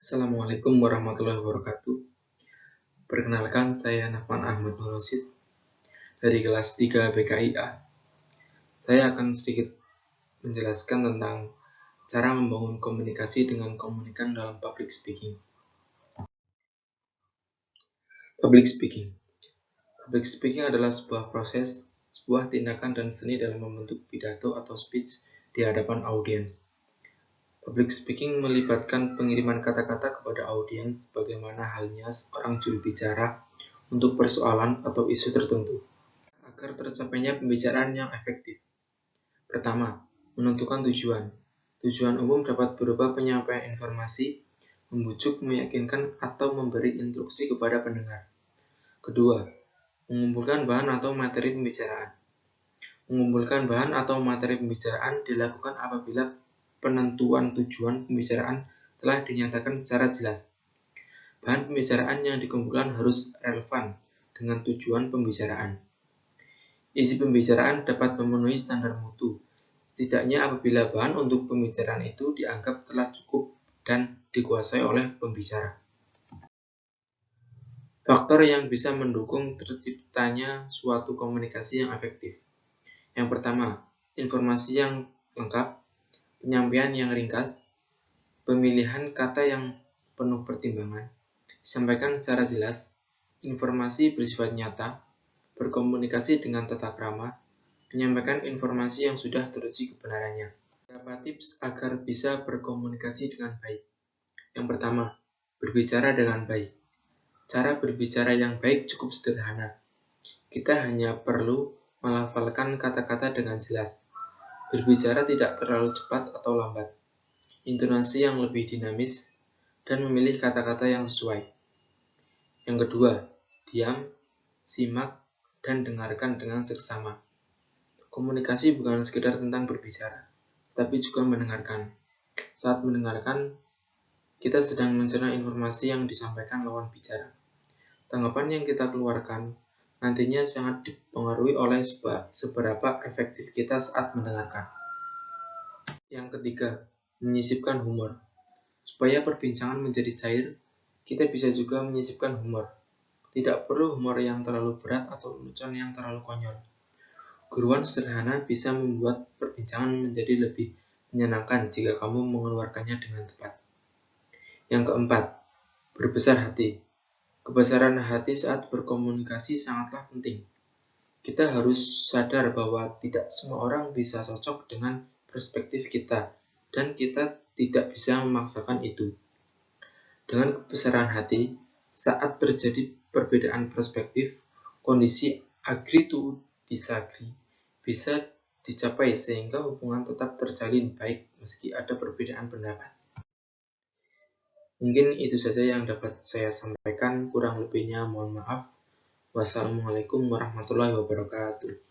Assalamualaikum warahmatullahi wabarakatuh. Perkenalkan, saya Nafwan Ahmad Nurrosid dari kelas 3 BKIA. Saya akan sedikit menjelaskan tentang cara membangun komunikasi dengan komunikan dalam public speaking. Public speaking. Public speaking adalah sebuah proses, sebuah tindakan dan seni dalam membentuk pidato atau speech di hadapan audiens. Public speaking melibatkan pengiriman kata-kata kepada audiens bagaimana halnya seorang juru bicara untuk persoalan atau isu tertentu, agar tercapainya pembicaraan yang efektif. Pertama, menentukan tujuan. Tujuan umum dapat berupa penyampaian informasi, membujuk, meyakinkan, atau memberi instruksi kepada pendengar. Kedua, mengumpulkan bahan atau materi pembicaraan. Mengumpulkan bahan atau materi pembicaraan dilakukan apabila penentuan tujuan pembicaraan telah dinyatakan secara jelas. Bahan pembicaraan yang dikumpulkan harus relevan dengan tujuan pembicaraan. Isi pembicaraan dapat memenuhi standar mutu, setidaknya apabila bahan untuk pembicaraan itu dianggap telah cukup dan dikuasai oleh pembicara. Faktor yang bisa mendukung terciptanya suatu komunikasi yang efektif. Yang pertama, informasi yang lengkap, penyampaian yang ringkas, pemilihan kata yang penuh pertimbangan, disampaikan secara jelas, informasi bersifat nyata, berkomunikasi dengan tata krama, menyampaikan informasi yang sudah teruji kebenarannya. Beberapa tips agar bisa berkomunikasi dengan baik. Yang pertama, berbicara dengan baik. Cara berbicara yang baik cukup sederhana. Kita hanya perlu melafalkan kata-kata dengan jelas. Berbicara tidak terlalu cepat atau lambat. Intonasi yang lebih dinamis dan memilih kata-kata yang sesuai. Yang kedua, diam, simak, dan dengarkan dengan seksama. Komunikasi bukan sekedar tentang berbicara, tapi juga mendengarkan. Saat mendengarkan, kita sedang mencerna informasi yang disampaikan lawan bicara. Tanggapan yang kita keluarkan nantinya sangat dipengaruhi oleh seberapa efektif kita saat mendengarkan. Yang ketiga, menyisipkan humor. Supaya perbincangan menjadi cair, kita bisa juga menyisipkan humor. Tidak perlu humor yang terlalu berat atau lelucon yang terlalu konyol. Guruan sederhana bisa membuat perbincangan menjadi lebih menyenangkan jika kamu mengeluarkannya dengan tepat. Yang keempat, berbesar hati. Kebesaran hati saat berkomunikasi sangatlah penting. Kita harus sadar bahwa tidak semua orang bisa cocok dengan perspektif kita, dan kita tidak bisa memaksakan itu. Dengan kebesaran hati, saat terjadi perbedaan perspektif, kondisi agree to disagree bisa dicapai sehingga hubungan tetap terjalin baik meski ada perbedaan pendapat. Mungkin itu saja yang dapat saya sampaikan, kurang lebihnya mohon maaf. Wassalamualaikum warahmatullahi wabarakatuh.